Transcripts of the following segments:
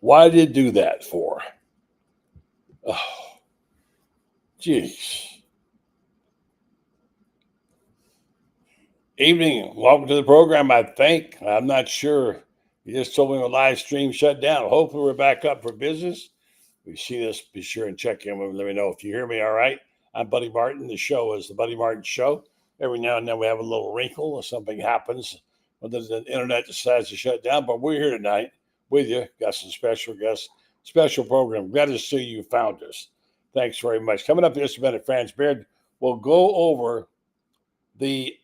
Why did it do that for? Oh, jeez. Evening. Welcome to the program, I think. I'm not sure. You just told me the live stream shut down. Hopefully we're back up for business. If you see this, be sure and check in with me. Let me know if you hear me all right. I'm Buddy Martin. The show is the Buddy Martin Show. Every now and then we have a little wrinkle or something happens when the internet decides to shut down. But we're here tonight with you. Got some special guests, special program. Glad to see you found us. Thanks very much. Coming up in just a minute, Franz Beard will go over the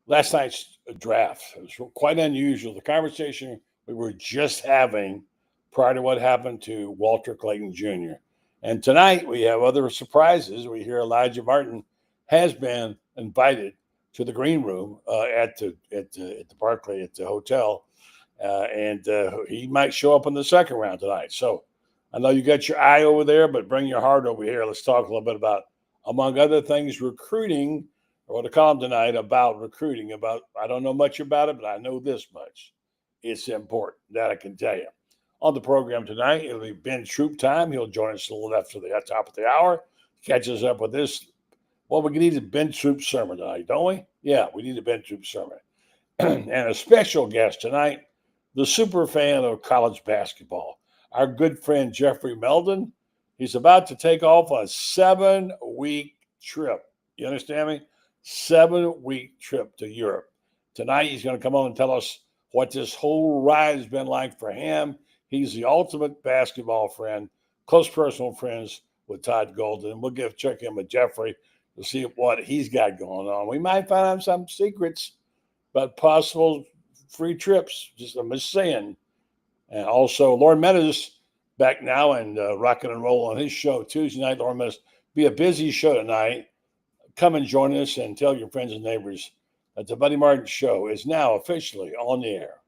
last night's draft. It was quite unusual. The conversation we were just having prior to what happened to Walter Clayton Jr. And tonight we have other surprises. We hear Elijah Martin has been invited to the green room at the Barclay at the hotel, and he might show up in the second round tonight. So I know you got your eye over there, but bring your heart over here. Let's talk a little bit about, among other things, recruiting. I want to call tonight about recruiting. I don't know much about it, but I know this much. It's important. That I can tell you. On the program tonight, it'll be Ben Troupe time. He'll join us a little after the top of the hour. Catch us up with this. Well, we need a Ben Troupe sermon tonight, don't we? Yeah, we need a Ben Troupe sermon. And a special guest tonight, the super fan of college basketball, our good friend Jeffrey Meldon. He's about to take off on a 7-week trip. You understand me? 7-week trip to Europe. Tonight, he's going to come on and tell us what this whole ride has been like for him. He's the ultimate basketball friend, close personal friends with Todd Golden. And we'll check in with Jeffrey to see what he's got going on. We might find out some secrets about possible free trips. I'm just saying. And also, Loren Meadows back now and rocking and roll on his show Tuesday night. Loren Meadows, be a busy show tonight. Come and join us and tell your friends and neighbors that the Buddy Martin Show is now officially on the air.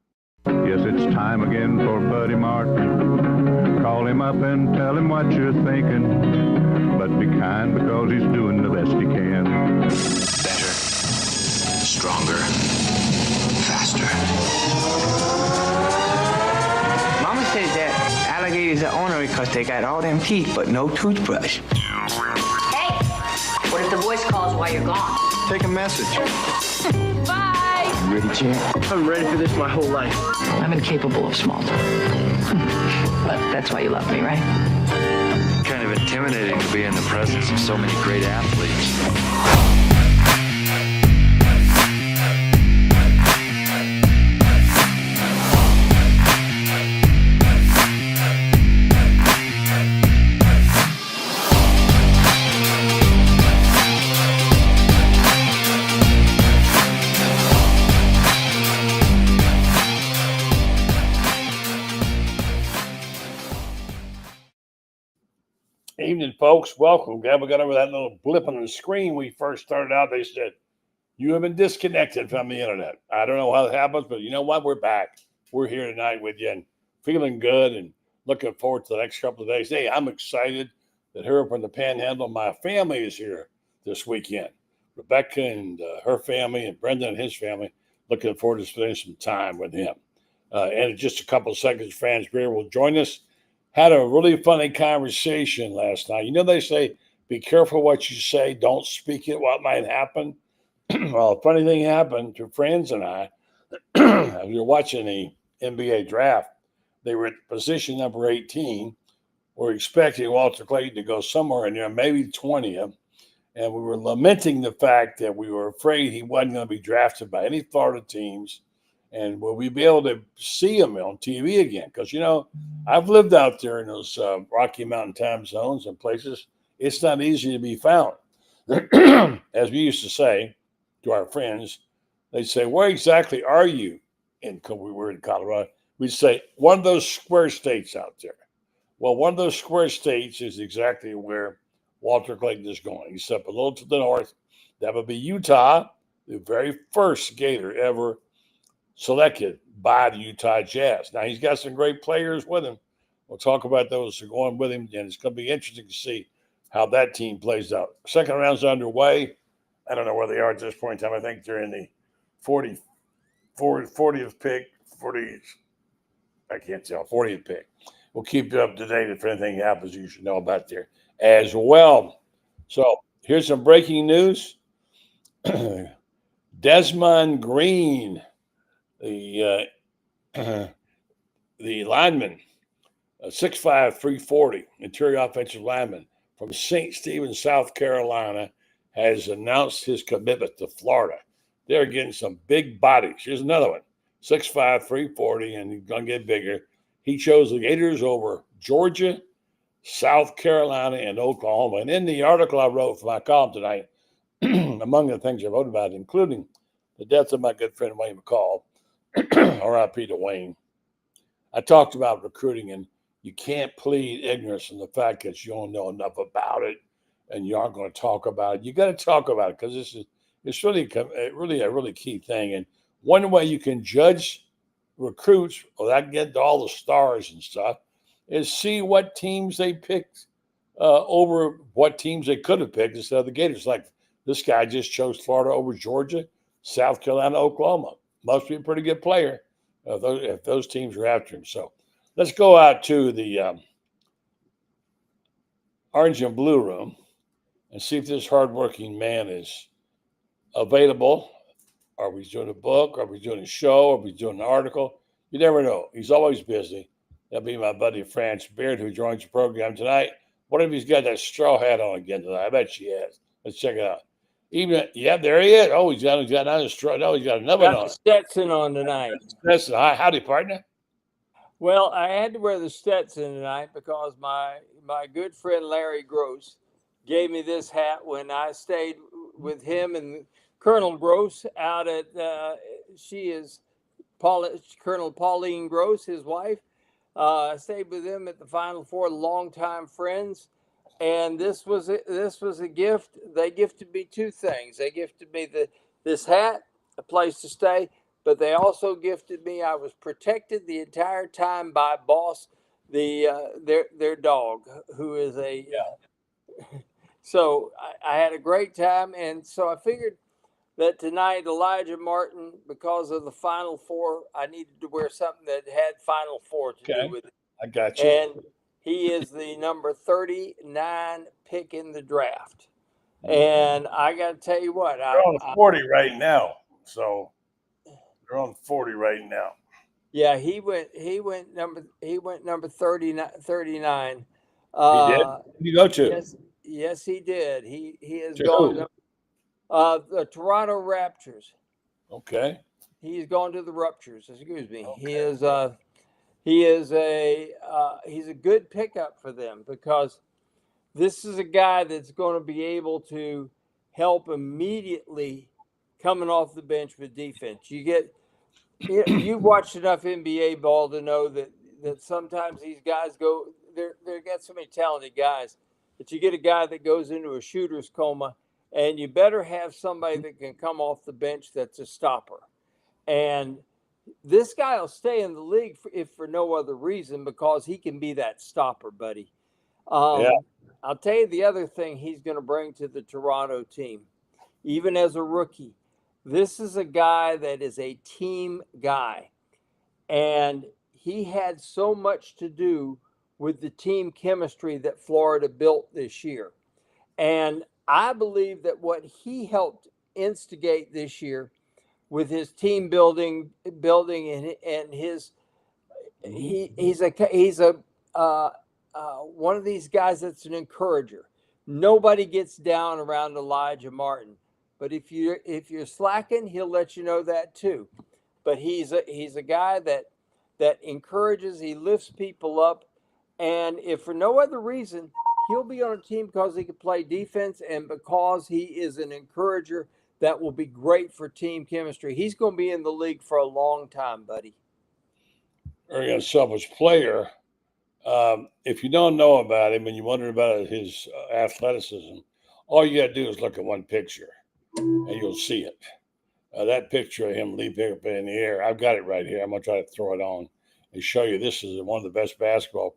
Yes, it's time again for Buddy Martin. Call him up and tell him what you're thinking. But be kind because he's doing the best he can. Better, stronger, faster. Mama says that alligators are ornery because they got all them teeth but no toothbrush. What if the voice calls while you're gone? Take a message. Bye! You ready, champ? I'm ready for this my whole life. I'm incapable of small talk. But that's why you love me, right? Kind of intimidating to be in the presence of so many great athletes. Evening, folks. Welcome. Glad we got over that little blip on the screen. We first started out, they said, you have been disconnected from the internet. I don't know how it happens, but you know what? We're back. We're here tonight with you and feeling good and looking forward to the next couple of days. Hey, I'm excited that her from the Panhandle, my family is here this weekend. Rebecca and her family and Brendan and his family, looking forward to spending some time with him. And in just a couple of seconds, Franz Beard will join us. Had a really funny conversation last night. You know, they say, be careful what you say. Don't speak it. What might happen? Well, a funny thing happened to friends and I. As we were watching the NBA draft, they were at position number 18. We're expecting Walter Clayton to go somewhere in there, maybe 20th. And we were lamenting the fact that we were afraid he wasn't going to be drafted by any Florida teams. And will we be able to see him on TV again? Because, you know, I've lived out there in those Rocky Mountain time zones and places. It's not easy to be found. As we used to say to our friends, they'd say, where exactly are you? We were in Colorado. We'd say, one of those square states out there. Well, one of those square states is exactly where Walter Clayton is going. He's up a little to the north. That would be Utah, the very first Gator ever selected by the Utah Jazz. Now, he's got some great players with him. We'll talk about those who are going with him, and it's going to be interesting to see how that team plays out. Second round's underway. I don't know where they are at this point in time. I think they're in the 40th pick, 40th. I can't tell. 40th pick. We'll keep you up to date if anything happens you should know about there as well. So here's some breaking news. Desmond Green, the lineman, 6'5", 340, interior offensive lineman from St. Stephen, South Carolina, has announced his commitment to Florida. They're getting some big bodies. Here's another one, 6'5", 340, and he's going to get bigger. He chose the Gators over Georgia, South Carolina, and Oklahoma. And in the article I wrote for my column tonight, among the things I wrote about, including the death of my good friend Wayne McCall, R.I.P. to Wayne, I talked about recruiting, and you can't plead ignorance in the fact that you don't know enough about it and you aren't going to talk about it. You got to talk about it because it's really a really key thing. And one way you can judge recruits without getting to all the stars and stuff is see what teams they picked over what teams they could have picked instead of the Gators. Like this guy just chose Florida over Georgia, South Carolina, Oklahoma. Must be a pretty good player if those teams are after him. So let's go out to the orange and blue room and see if this hardworking man is available. Are we doing a book? Are we doing a show? Are we doing an article? You never know. He's always busy. That'll be my buddy Franz Beard, who joins the program tonight. What if he's got that straw hat on again tonight? I bet she has. Let's check it out. There he is. Oh, he's got another straw. No, he's got another one on. Stetson on tonight. Stetson. Howdy, partner. Well, I had to wear the Stetson tonight because my good friend Larry Gross gave me this hat when I stayed with him and Colonel Gross out at Colonel Pauline Gross, his wife. I stayed with them at the Final Four, longtime friends, and this was a gift. They gifted me two things. They gifted me this hat, a place to stay, but they also gifted me. I was protected the entire time by Boss, their dog, who is a. So I had a great time, and so I figured that tonight Elijah Martin, because of the Final Four, I needed to wear something that had Final Four to do with it. I got you. And he is the number 39 pick in the draft. And I got to tell you what, they're on 40 right now. So they're on 40 right now. Yeah, he went number 39. He did? Who did you go to? Yes, he did. He has To gone who? the Toronto Raptors. Okay. He's gone to the Ruptures. Excuse me. Okay. He's a good pickup for them because this is a guy that's going to be able to help immediately coming off the bench with defense. You've watched enough NBA ball to know that sometimes these guys they've got so many talented guys that you get a guy that goes into a shooter's coma, and you better have somebody that can come off the bench that's a stopper. And this guy will stay in the league if for no other reason because he can be that stopper, buddy. I'll tell you the other thing he's going to bring to the Toronto team, even as a rookie. This is a guy that is a team guy, and he had so much to do with the team chemistry that Florida built this year. And I believe that what he helped instigate this year with his team building and his he's one of these guys that's an encourager. Nobody gets down around Elijah Martin, but if you're slacking, he'll let you know that too. But he's a guy that encourages. He lifts people up, and if for no other reason, he'll be on a team because he can play defense and because he is an encourager. That will be great for team chemistry. He's going to be in the league for a long time, buddy. Very unselfish player. If you don't know about him and you wonder about his athleticism, all you got to do is look at one picture and you'll see it. That picture of him leaping up in the air, I've got it right here. I'm going to try to throw it on and show you this is one of the best basketball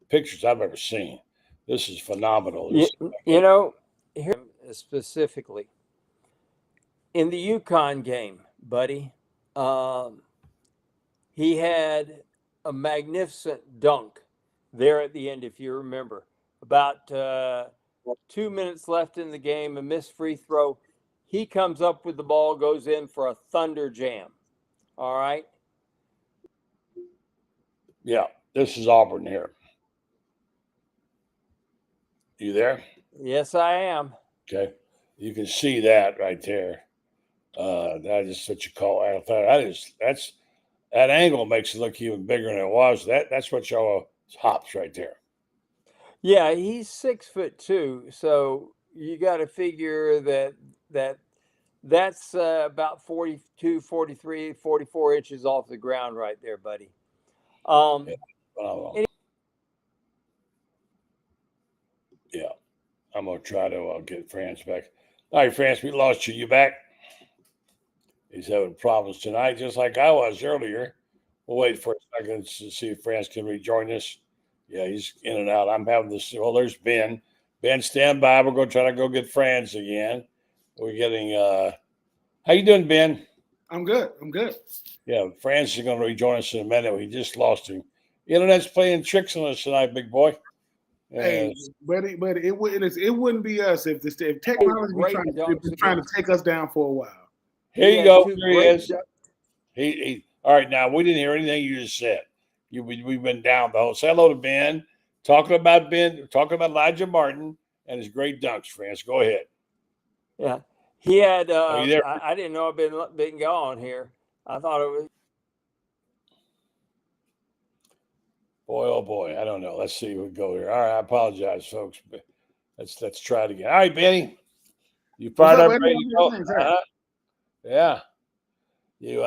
pictures I've ever seen. This is phenomenal. Here specifically in the UConn game, buddy, he had a magnificent dunk there at the end, if you remember. About 2 minutes left in the game, a missed free throw. He comes up with the ball, goes in for a thunder jam. All right. Yeah, this is Auburn here. You there? Yes, I am. Okay. You can see that right there. That is what you call that angle makes it look even bigger than it was. That's what y'all hops right there. Yeah, he's 6'2", so you got to figure that's about 42, 43, 44 inches off the ground right there, buddy. Yeah, I'm gonna try to get Franz back. All right, Franz, we lost you. You back? He's having problems tonight, just like I was earlier. We'll wait for a second to see if Franz can rejoin us. Yeah, he's in and out. I'm having this. Well, there's Ben. Ben, stand by. We're going to try to go get Franz again. We're getting. How you doing, Ben? I'm good. Yeah, Franz is going to rejoin us in a minute. We just lost him. Internet's playing tricks on us tonight, big boy. Hey, but it wouldn't be us if technology was trying to take us down for a while. Here you go. Here he is. He. All right, now we didn't hear anything you just said. We've been down the whole. Say hello to Ben. Talking about Elijah Martin and his great dunks. Franz, go ahead. Yeah, he had. I didn't know I'd been gone here. I thought it was. Boy, oh boy, I don't know. Let's see who we go here. All right, I apologize, folks. But let's try it again. All right, Benny, you fired up ready to go? Yeah. You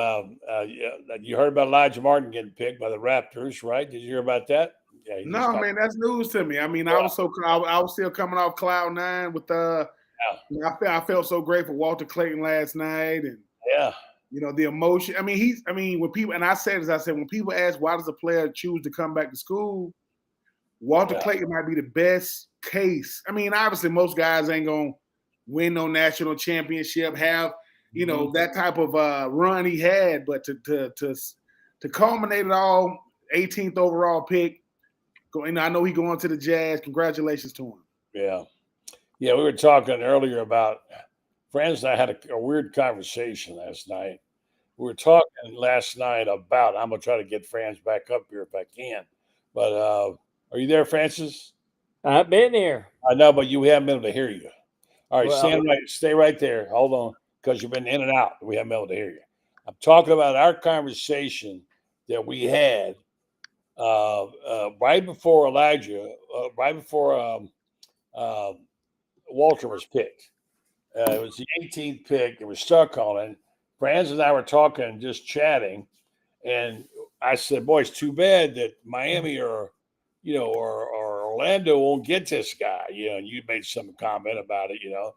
heard about Elijah Martin getting picked by the Raptors, right? Did you hear about that? Yeah, no, man, that's news to me. I mean, I was still coming off cloud nine with I felt so great for Walter Clayton last night, and the emotion. I mean, when people, and I said when people ask why does a player choose to come back to school, Walter Clayton might be the best case. I mean, obviously most guys ain't gonna win no national championship, have that type of run he had, but to culminate it all, 18th overall pick. I know he going to the Jazz. Congratulations to him. Yeah. We were talking earlier about Franz and I had a weird conversation last night. We were talking last night about. I'm gonna try to get Franz back up here if I can. But are you there, Francis? I've been here. I know, but you haven't been able to hear you. All right, stay right there. Hold on. Because you've been in and out. We haven't been able to hear you. I'm talking about our conversation that we had right before Walter was picked. It was the 18th pick. It was stuck on it. Franz and I were talking, just chatting, and I said, "Boy, it's too bad that Miami or Orlando won't get this guy." And you made some comment about it. You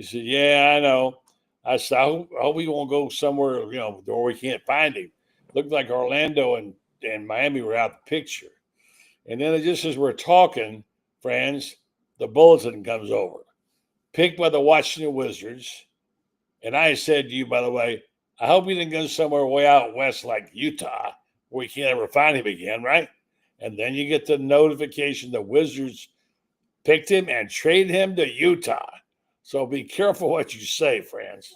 said, "Yeah, I know." I said, I hope he won't go somewhere, where we can't find him. Looked like Orlando and Miami were out the picture. And then just as we're talking, Franz, the bulletin comes over. Picked by the Washington Wizards. And I said to you, by the way, I hope he didn't go somewhere way out west like Utah, where we can't ever find him again, right? And then you get the notification the Wizards picked him and traded him to Utah. So be careful what you say, Franz.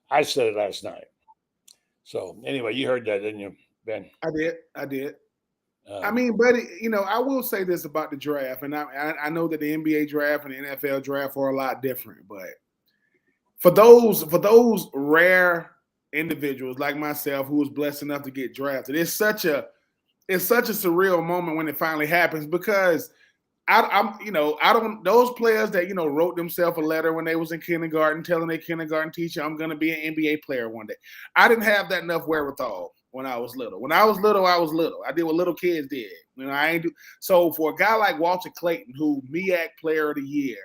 I said it last night. So anyway, you heard that, didn't you, Ben? I did. I mean, buddy, I will say this about the draft, and I know that the NBA draft and the NFL draft are a lot different, but for those rare individuals like myself who was blessed enough to get drafted, it's such a surreal moment when it finally happens, because those players that wrote themselves a letter when they was in kindergarten telling their kindergarten teacher, I'm going to be an NBA player one day. I didn't have that enough wherewithal when I was little. When I was little, I did what little kids did. I ain't do. So for a guy like Walter Clayton, who MEAC Player of the Year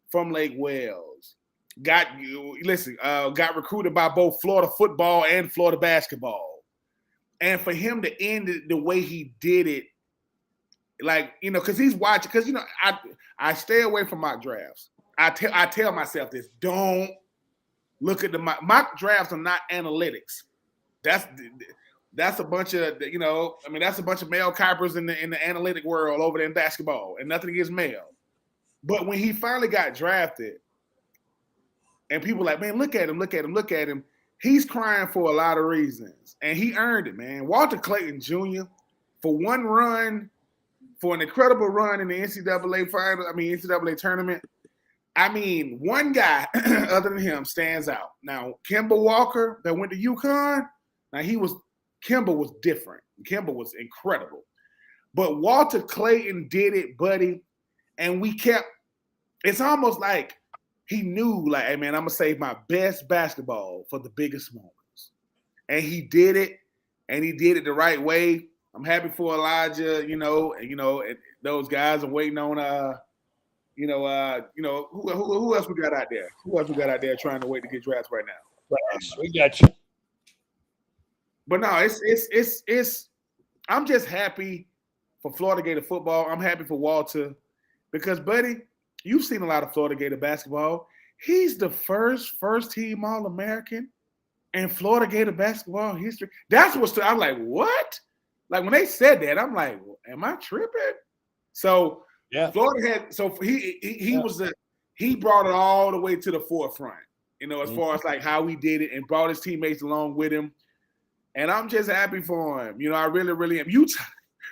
from Lake Wales, got recruited by both Florida football and Florida basketball, and for him to end it the way he did it. Because he's watching. Because I stay away from mock drafts. I tell myself this: don't look at the mock drafts are not analytics. that's a bunch of, you know, I mean, that's a bunch of Mel Kippers in the analytic world over there in basketball, and nothing against Mel. But when he finally got drafted, and people were like, man, look at him. He's crying for a lot of reasons, and he earned it, man. Walter Clayton Jr. for one run, for an incredible run in the NCAA tournament. I mean, one guy other than him stands out. Now, Kemba Walker that went to UConn, Kemba was different. Kemba was incredible. But Walter Clayton did it, buddy, and it's almost like he knew, like, hey, man, I'm going to save my best basketball for the biggest moments. And he did it, and he did it the right way. I'm happy for Elijah, and those guys are waiting on who else we got out there? Who else we got out there trying to wait to get drafted right now? We got you. But no, it's I'm just happy for Florida Gator football. I'm happy for Walter because, buddy, you've seen a lot of Florida Gator basketball. He's the first team All-American in Florida Gator basketball history. That's what's I'm like, what? Like when they said that, I'm like, am I tripping? So yeah, Florida he brought it all the way to the forefront, as far as like how he did it and brought his teammates along with him. And I'm just happy for him. I really, really am.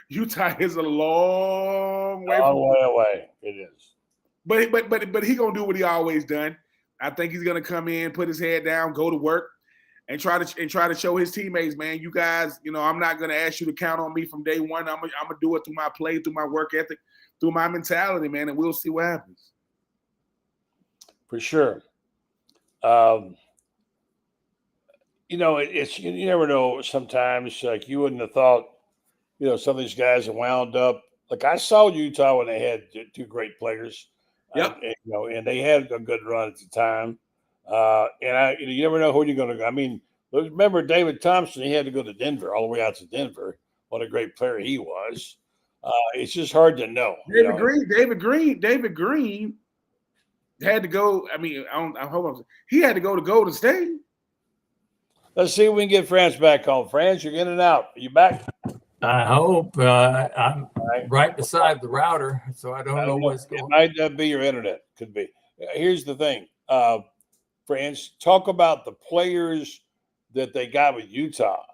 Utah is a long way away. It is. But he gonna do what he always done. I think he's gonna come in, put his head down, go to work, and try to show his teammates, man, you guys, I'm not gonna ask you to count on me from day one. I'm gonna do it through my play, through my work ethic, through my mentality, man, and we'll see what happens. For sure. It's you never know. Sometimes, like you wouldn't have thought, some of these guys have wound up. Like I saw Utah when they had two great players. Yep. And they had a good run at the time. You never know who you're going to go. I mean, remember David Thompson? He had to go to Denver, all the way out to Denver. What a great player he was. It's just hard to know. David Green had to go. I mean, he had to go to Golden State. Let's see if we can get Franz back home. Franz, you're in and out. Are you back? I hope. I'm right beside the router, so I don't know what's going on. It might be your internet. Could be. Here's the thing. Franz, talk about the players that they got with Utah.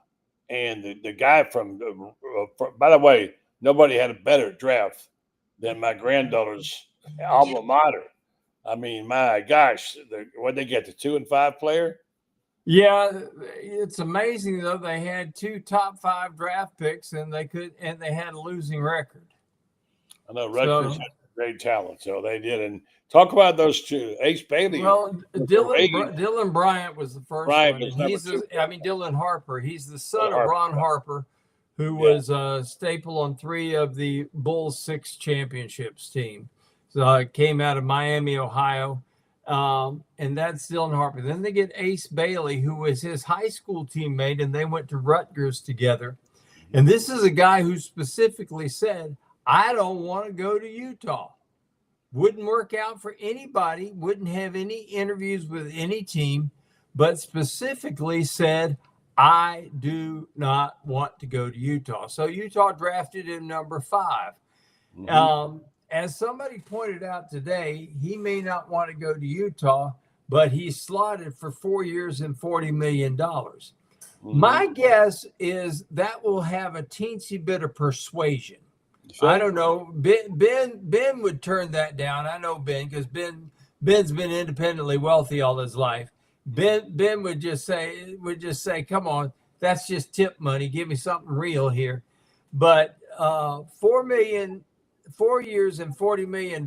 And the guy from by the way, nobody had a better draft than my granddaughter's alma mater. I mean, my gosh, what they get, the 2 and 5 player? Yeah, it's amazing though. They had 2 top 5 draft picks, and they had a losing record. I know Rutgers had great talent, so they did. And talk about those two, Ace Bailey. Well, Dylan Bryant was the first one. Dylan Harper. He's the son of Ron Harper, who was a staple on 3 of the Bulls 6 championships team. So it came out of Miami, Ohio. And that's Dylan Harper. Then they get Ace Bailey, who was his high school teammate, and they went to Rutgers together. And this is a guy who specifically said, I don't want to go to Utah. Wouldn't work out for anybody, wouldn't have any interviews with any team, but specifically said, I do not want to go to Utah. So Utah drafted him number 5. Mm-hmm. As somebody pointed out today, he may not want to go to Utah, but he's slotted for 4 years and $40 million. Mm-hmm. My guess is that will have a teensy bit of persuasion. Sure. I don't know. Ben would turn that down. I know Ben because Ben's been independently wealthy all his life. Ben would just say, come on, that's just tip money. Give me something real here. But 4 years and $40 million,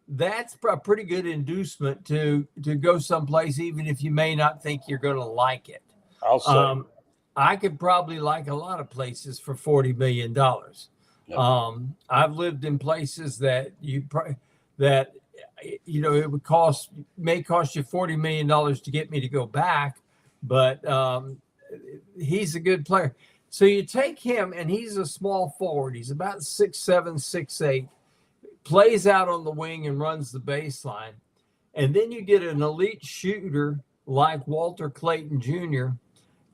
that's a pretty good inducement to go someplace, even if you may not think you're going to like it. I'll say. I could probably like a lot of places for $40 million. Yep. I've lived in places that it may cost you $40 million to get me to go back, but he's a good player. So you take him, and he's a small forward. He's about 6'7", 6'8", plays out on the wing and runs the baseline. And then you get an elite shooter like Walter Clayton Jr.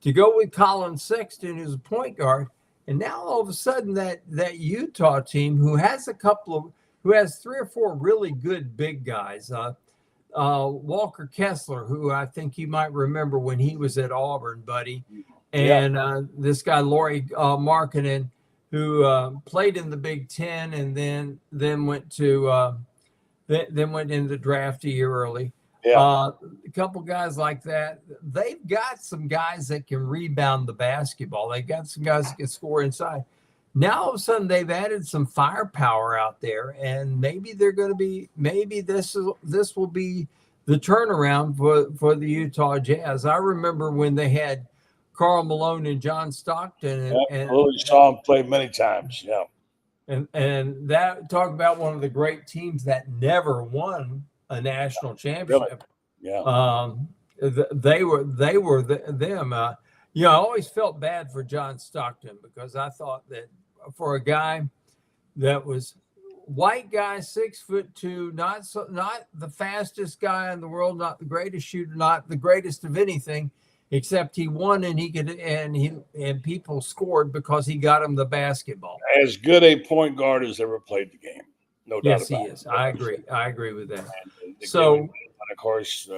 to go with Colin Sexton, who's a point guard. And now all of a sudden that Utah team, who has 3 or 4 really good big guys, Walker Kessler, who I think you might remember when he was at Auburn, buddy, and this guy Laurie Markkinen, who played in the Big Ten and then went to then went in the draft a year early. A couple guys like that. They've got some guys that can rebound the basketball. They've got some guys that can score inside. Now all of a sudden they've added some firepower out there, and maybe they're going to be. Maybe this will be the turnaround for the Utah Jazz. I remember when they had Karl Malone and John Stockton, and we saw him play many times. Yeah, and that talk about one of the great teams that never won a national championship. Really? Yeah. They were them. I always felt bad for John Stockton because I thought that for a guy that was white guy, 6'2", not the fastest guy in the world, not the greatest shooter, not the greatest of anything, except he won and people scored because he got him the basketball. As good a point guard as ever played the game. No doubt yes, about he it. is. I agree with that. So, of course,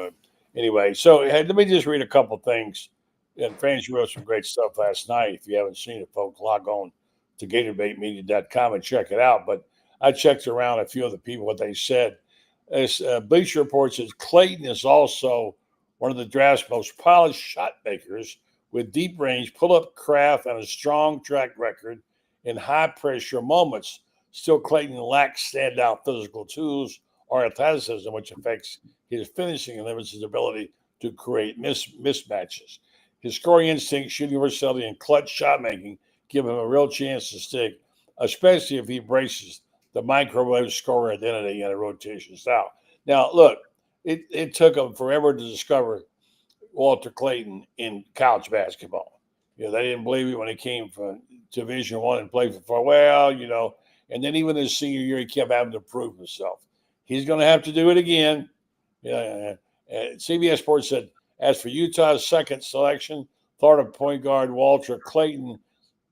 anyway, so let me just read a couple things. And Franz, you wrote some great stuff last night. If you haven't seen it, folks, log on to GatorBaitMedia.com and check it out. But I checked around a few of the people, what they said. As Bleacher Report says, Clayton is also one of the draft's most polished shot makers with deep range, pull-up craft, and a strong track record in high-pressure moments. Still, Clayton lacks standout physical tools or athleticism, which affects his finishing and limits his ability to create mismatches. His scoring instinct, shooting versatility, and clutch shot making give him a real chance to stick, especially if he embraces the microwave scorer identity and a rotation style. Now, look, it took him forever to discover Walter Clayton in college basketball. They didn't believe it when he came from Division I and played for well, and then even his senior year, he kept having to prove himself. He's going to have to do it again. CBS Sports said, as for Utah's second selection, Florida point guard Walter Clayton,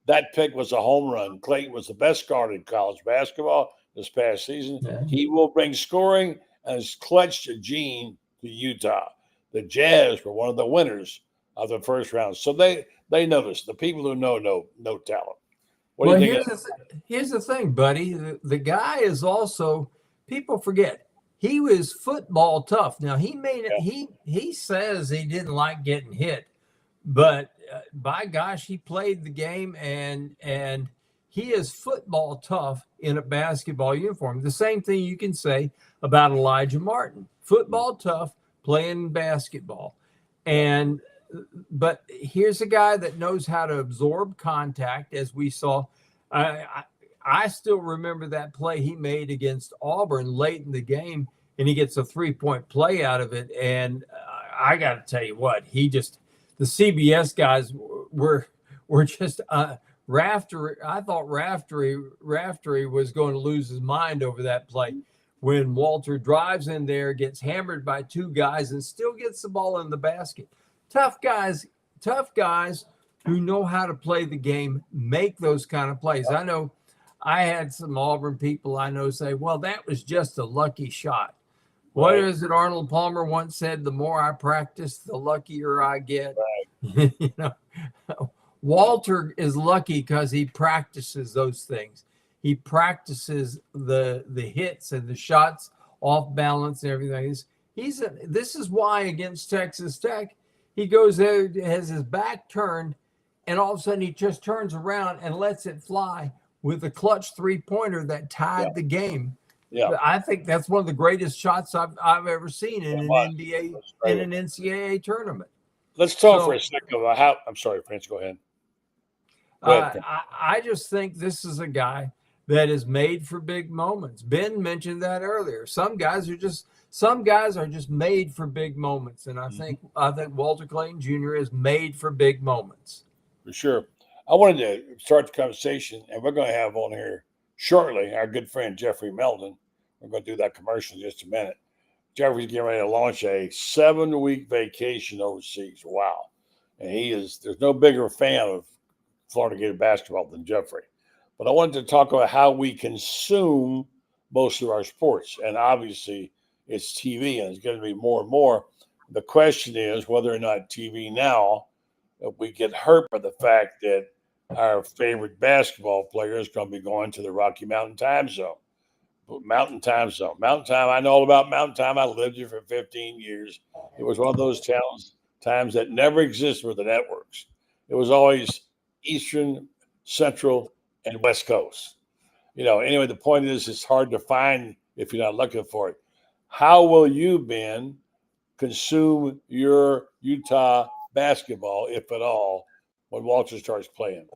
that pick was a home run. Clayton was the best guard in college basketball this past season. Yeah. He will bring scoring and his clutch gene to Utah. The Jazz were one of the winners of the first round. So they noticed. The people who know talent. What do you think? Here's the thing, buddy. The guy is also, people forget, he was football tough. Now, he says he didn't like getting hit, but by gosh, he played the game and he is football tough in a basketball uniform. The same thing you can say about Elijah Martin. Football tough, playing basketball. But here's a guy that knows how to absorb contact, as we saw. I still remember that play he made against Auburn late in the game, and he gets a 3-point play out of it. And I got to tell you what, the CBS guys were just Raftery. I thought Raftery was going to lose his mind over that play when Walter drives in there, gets hammered by 2 guys, and still gets the ball in the basket. Tough guys who know how to play the game make those kind of plays. I know I had some Auburn people I know say, well, that was just a lucky shot. What is it Arnold Palmer once said, the more I practice, the luckier I get. Right. Walter is lucky because he practices those things. He practices the hits and the shots off balance and everything. This is why against Texas Tech, he goes there, has his back turned, and all of a sudden he just turns around and lets it fly with a clutch 3-pointer that tied the game. Yeah, I think that's one of the greatest shots I've ever seen in an NCAA tournament. Let's talk for a second about how. I'm sorry, Franz. Go ahead. I just think this is a guy that is made for big moments. Ben mentioned that earlier. Some guys are just made for big moments, and I think Walter Clayton Jr. is made for big moments. For sure. I wanted to start the conversation, and we're going to have on here shortly our good friend Jeffrey Meldon. We're going to do that commercial in just a minute. Jeffrey's getting ready to launch a 7-week vacation overseas. Wow. and there's no bigger fan of Florida Gator basketball than Jeffrey. But I wanted to talk about how we consume most of our sports. And obviously it's TV, and it's going to be more and more. The question is whether or not TV now, we get hurt by the fact that our favorite basketball player is going to be going to the Rocky Mountain time zone. Mountain time, I know all about Mountain Time. I lived here for 15 years. It was one of those times that never existed with the networks. It was always Eastern, Central, and West Coast. Anyway, the point is it's hard to find if you're not looking for it. How will you, Ben, consume your Utah basketball, if at all, when Walter starts playing?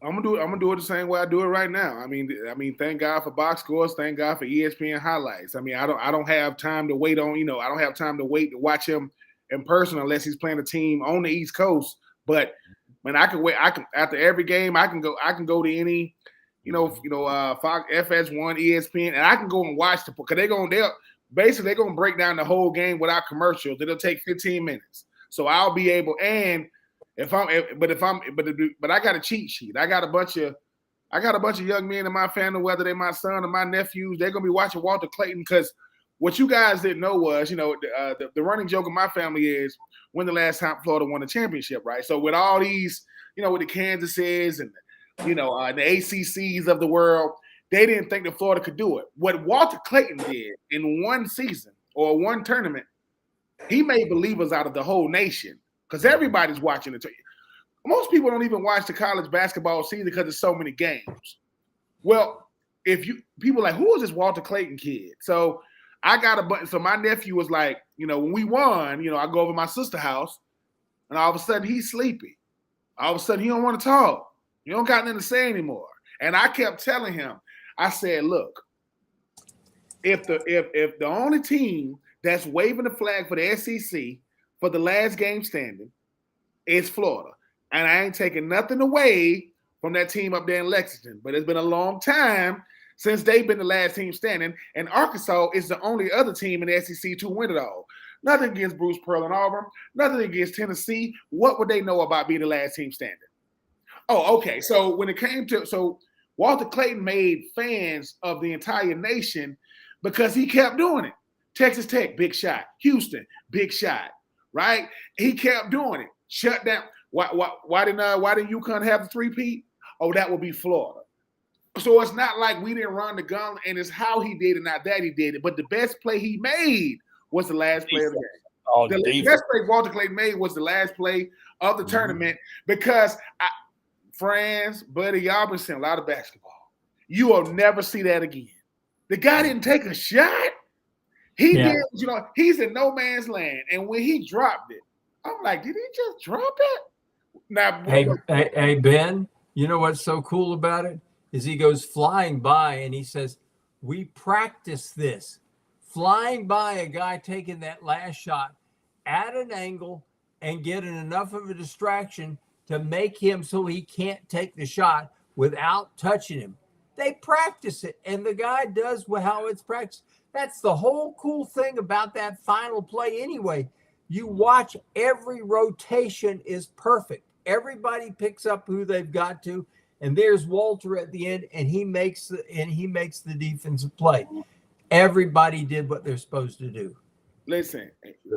I'm gonna do it the same way I do it right now. I mean, thank God for box scores. Thank God for ESPN highlights. I mean, I don't have time to wait on. I don't have time to wait to watch him in person unless he's playing a team on the East Coast. But man, I can wait. I can after every game. I can go to any, Fox, FS1, ESPN, and I can go and watch because they're gonna break down the whole game without commercials. It'll take 15 minutes, so I'll be able and. But I got a cheat sheet. I got a bunch of young men in my family, whether they're my son or my nephews, they're gonna be watching Walter Clayton because what you guys didn't know was, the running joke of my family is when the last time Florida won a championship, right? So with all these, with the Kansases and the ACCs of the world, they didn't think that Florida could do it. What Walter Clayton did in one season or one tournament, he made believers out of the whole nation. Because everybody's watching it. Most people don't even watch the college basketball season because there's so many games. Well, people are like, who is this Walter Clayton kid? So I got a button. So my nephew was like, when we won, I go over to my sister's house, and all of a sudden he's sleepy. All of a sudden he don't want to talk. You don't got nothing to say anymore. And I kept telling him, I said, look, if the only team that's waving the flag for the SEC for the last game standing is Florida. And I ain't taking nothing away from that team up there in Lexington. But it's been a long time since they've been the last team standing. And Arkansas is the only other team in the SEC to win it all. Nothing against Bruce Pearl and Auburn. Nothing against Tennessee. What would they know about being the last team standing? Oh, okay. So when it came to – so Walter Clayton made fans of the entire nation because he kept doing it. Texas Tech, big shot. Houston, big shot. Right? He kept doing it. Shut down. Why didn't UConn have the three-peat? Oh, that would be Florida. So it's not like we didn't run the gun, and it's how he did it, not that he did it. But the best play he made was the last play of the game. The best play Walter Clayton made was the last play of the tournament because, Franz, buddy, y'all been seeing a lot of basketball. You will never see that again. The guy didn't take a shot. He did, he's in no man's land. And when he dropped it, I'm like, did he just drop it? Now, hey, Ben, you know what's so cool about it? Is he goes flying by and he says, we practice this. Flying by a guy taking that last shot at an angle and getting enough of a distraction to make him so he can't take the shot without touching him. They practice it, and the guy does how it's practiced. That's the whole cool thing about that final play anyway. You watch, every rotation is perfect. Everybody picks up who they've got to, and there's Walter at the end, and he makes the defensive play. Everybody did what they're supposed to do. Listen,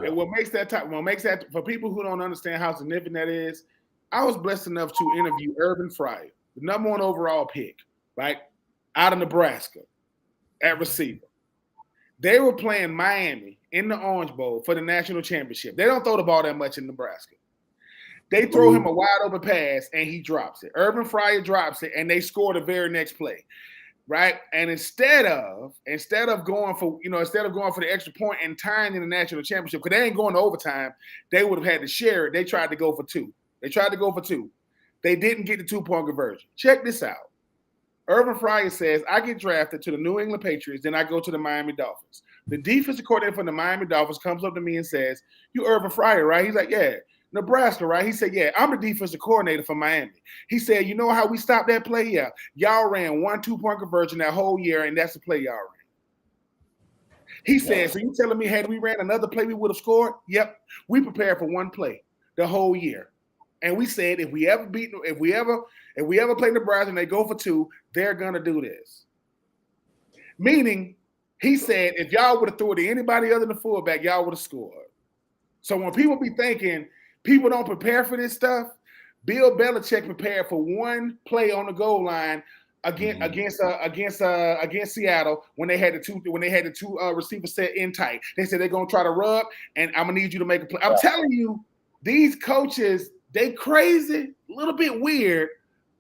and what makes that for people who don't understand how significant that is, I was blessed enough to interview Urban Fryer, the number 1 overall pick, right, out of Nebraska, at receiver. They were playing Miami in the Orange Bowl for the national championship. They don't throw the ball that much in Nebraska. They throw him a wide open pass and he drops it. Urban Fryer drops it and they score the very next play, right? And instead of going for the extra point and tying in the national championship, because they ain't going to overtime, they would have had to share it. They tried to go for 2. They didn't get the 2-point conversion. Check this out. Urban Fryer says, I get drafted to the New England Patriots, then I go to the Miami Dolphins. The defensive coordinator from the Miami Dolphins comes up to me and says, you Urban Fryer, right? He's like, yeah. Nebraska, right? He said, yeah, I'm the defensive coordinator for Miami. He said, you know how we stopped that play? Yeah. Y'all ran 1 2-point conversion that whole year, and that's the play y'all ran. He said, so you telling me had we ran another play, we would have scored? Yep. We prepared for 1 play. the whole year. And we said if we ever play Nebraska and they go for 2, they're gonna do this. Meaning, he said if y'all would have threw it to anybody other than the fullback, y'all would have scored. So when people be thinking people don't prepare for this stuff, Bill Belichick prepared for one play on the goal line against Seattle when they had the two receivers set in tight. They said they're gonna try to rub, and I'm gonna need you to make a play. I'm telling you, these coaches, they crazy, a little bit weird,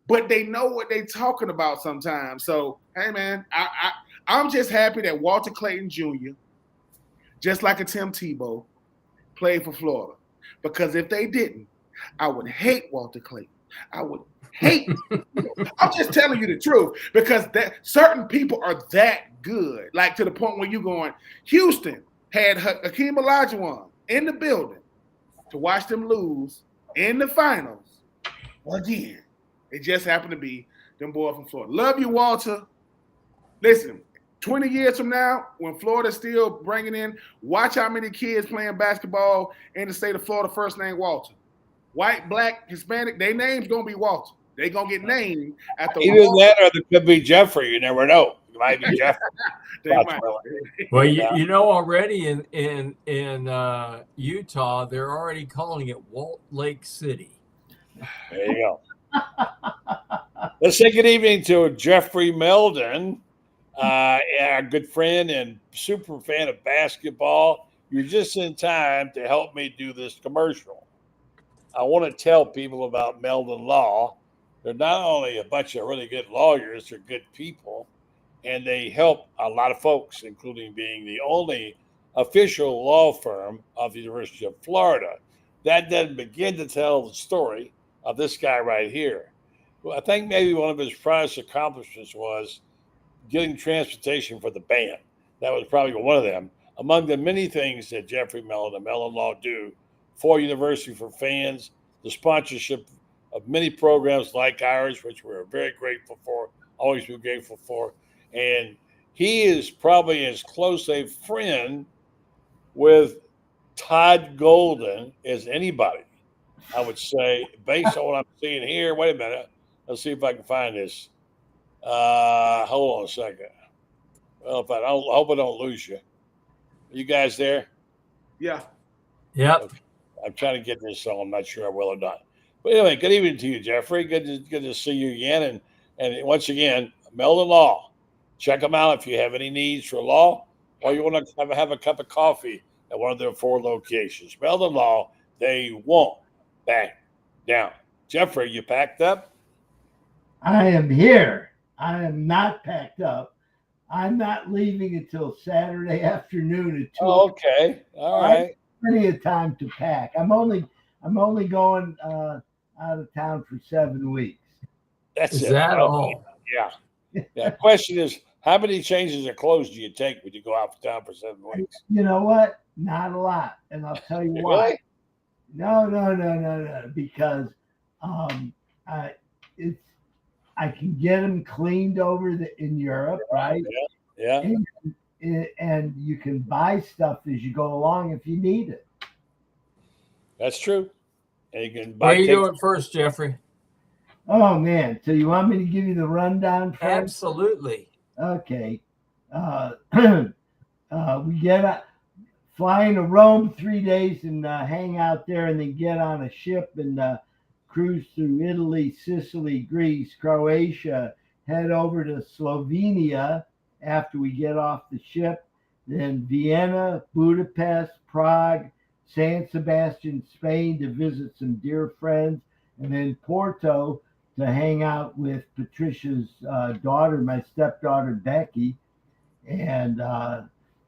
but they know what they're talking about sometimes. So hey man, I'm just happy that Walter Clayton Jr., just like a Tim Tebow, played for Florida. Because if they didn't, I would hate Walter Clayton. I would hate. I'm just telling you the truth, because that certain people are that good, like to the point where you're going. Houston had Hakeem Olajuwon in the building to watch them lose in the finals again. It just happened to be them boys from Florida. Love you, Walter. Listen, 20 years from now, when Florida's still bringing in, watch how many kids playing basketball in the state of Florida first name Walter. White, black, Hispanic, their name's going to be Walter. They're going to get named after Either that or it could be Jeffrey. You never know. It might be Jeffrey. Well, you know, already in Utah, they're already calling it Walt Lake City. There you go. Let's say good evening to Jeffrey Meldon, our good friend and super fan of basketball. You're just in time to help me do this commercial. I want to tell people about Meldon Law. They're not only a bunch of really good lawyers, they're good people, and they help a lot of folks, including being the only official law firm of the University of Florida. That doesn't begin to tell the story of this guy right here. Well, I think maybe one of his proudest accomplishments was getting transportation for the band. That was probably one of them. Among the many things that Jeffrey Meldon and Meldon Law do for University for Fans, the sponsorship of many programs like ours, which we're very grateful for, always be grateful for. And he is probably as close a friend with Todd Golden as anybody, I would say, based on what I'm seeing here. Wait a minute. Let's see if I can find this. Hold on a second. Well, I hope I don't lose you. Are you guys there? Yeah. Yep. Okay. I'm trying to get this, so I'm not sure I will or not. But anyway, good evening to you, Jeffrey. Good to see you again. And once again, Meldon Law. Check them out if you have any needs for law, or you want to have a cup of coffee at one of their 4 locations. Meldon Law, they won't back down. Jeffrey, you packed up? I am here. I am not packed up. I'm not leaving until Saturday afternoon at 2. Oh, okay. All right. Plenty of time to pack. I'm only going out of town for 7 weeks. Is that all? Yeah. The question is, how many changes of clothes do you take when you go out of town for 7 weeks? You know what? Not a lot, and I'll tell you why. Really? No. Because I can get them cleaned over in Europe, right? Yeah. And you can buy stuff as you go along if you need it. That's true. And you can buy. Where are you doing first, Jeffrey? Oh man! So you want me to give you the rundown first? Absolutely. Okay. We get flying to Rome 3 days and hang out there, and then get on a ship and cruise through Italy, Sicily, Greece, Croatia, head over to Slovenia after we get off the ship, then Vienna, Budapest, Prague, San Sebastian, Spain to visit some dear friends, and then Porto to hang out with Patricia's daughter, my stepdaughter, Becky. And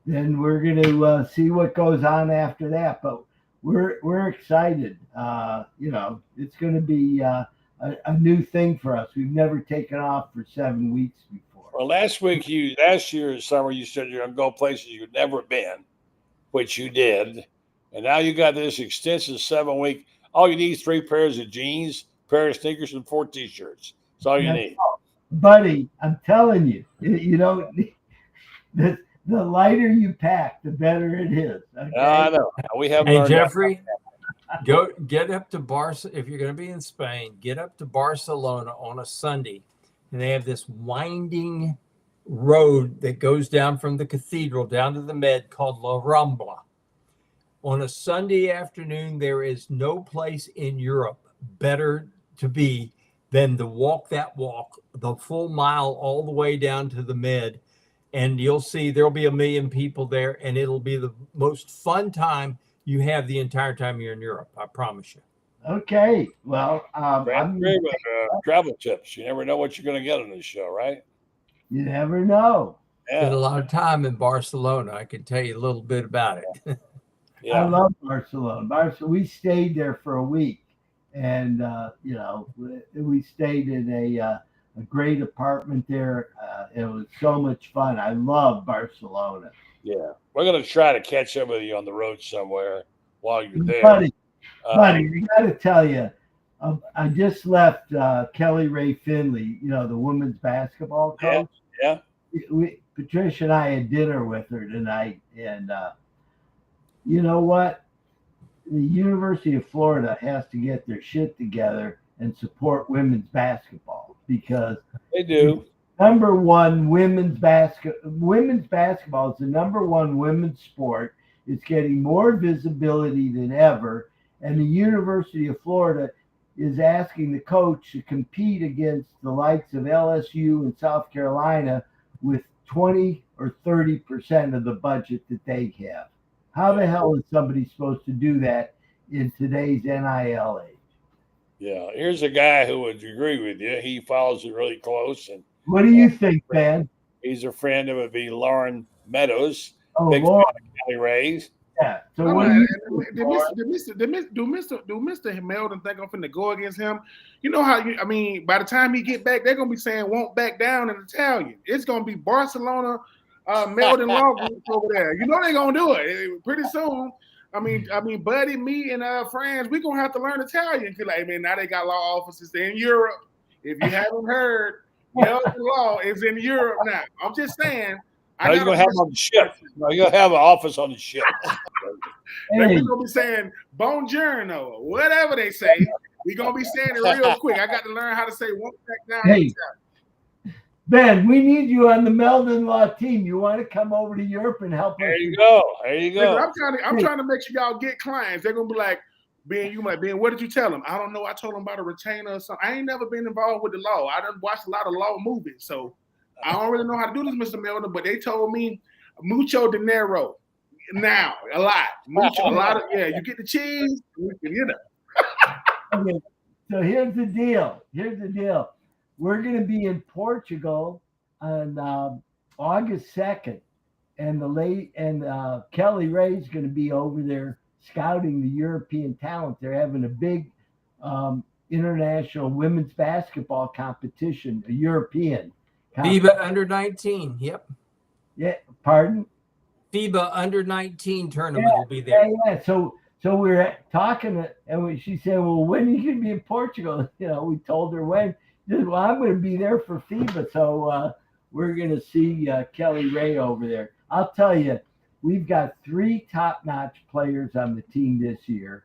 then we're going to see what goes on after that. But we're excited. It's going to be a new thing for us. We've never taken off for 7 weeks before. Well, last year summer, you said you're going to go places you've never been, which you did. And now you got this extensive 7-week. All you need is 3 pairs of jeans, pair of sneakers, and 4 T-shirts. That's all you need. Buddy, I'm telling you, the lighter you pack, the better it is. Okay? I know. We have. Hey, Jeffrey, Go get up to Barcelona. If you're going to be in Spain, get up to Barcelona on a Sunday, and they have this winding road that goes down from the cathedral down to the Med called La Rambla. On a Sunday afternoon, there is no place in Europe better to be than to walk the full mile all the way down to the Med. And you'll see there'll be 1 million people there, and it'll be the most fun time you have the entire time you're in Europe. I promise you. Okay. Well, I'm great with travel tips. You never know what you're going to get on this show, right? You never know. Spent a lot of time in Barcelona. I can tell you a little bit about it. I love Barcelona. We stayed there for a week, and we stayed in a great apartment there. It was so much fun. I love Barcelona. Yeah, we're gonna try to catch up with you on the road somewhere while you're there, buddy. I got to tell you, I just left Kelly Ray Finley, the women's basketball coach. Yeah. Patricia and I had dinner with her tonight, and you know what? The University of Florida has to get their shit together and support women's basketball, because they do. Number one, women's basketball is the number one women's sport. It's getting more visibility than ever, and the University of Florida is asking the coach to compete against the likes of LSU and South Carolina with 20 or 30% of the budget that they have. How the hell is somebody supposed to do that in today's NIL age? Yeah, here's a guy who would agree with you. He follows it really close. And what do you think, Ben? He's a friend. It would be Loren Meadows. Oh, big Loren. fan of Kelly Ray's. Yeah. So what do you do Mr. Meldon think I'm finna go against him? You know how by the time he get back, they're gonna be saying won't back down in Italian. It's gonna be Barcelona, Meldon Law Group over there. You know they're gonna do it pretty soon. Buddy, me, and Franz, we're gonna have to learn Italian. Cause now they got law offices in Europe. If you haven't heard, Meldon Law is in Europe now. I'm just saying. You're gonna have on the ship. You're gonna have an office on the ship. We're gonna be saying "Buongiorno" or whatever they say. We're gonna be saying it real quick. I got to learn how to say "won't back down." Hey, Ben, we need you on the Meldon Law team. You want to come over to Europe and help us? There you go. I'm trying to make sure y'all get clients. They're gonna be like, Ben, what did you tell them? I don't know. I told them about a retainer or something. I ain't never been involved with the law. I done watched a lot of law movies, so I don't really know how to do this, Mr. Meldon, but they told me mucho dinero. Now, a lot. A lot of, you get the cheese, Okay, so here's the deal. We're going to be in Portugal on August 2nd, and Kelly Ray's going to be over there scouting the European talent. They're having a big international women's basketball competition, a European. FIBA under 19. Yep. Yeah. Pardon? FIBA under 19 tournament will be there. Yeah. So we're talking, and she said, "Well, when are you going to be in Portugal?" We told her when. She said, "Well, I'm going to be there for FIBA, so we're going to see Kelly Ray over there." I'll tell you, we've got 3 top-notch players on the team this year,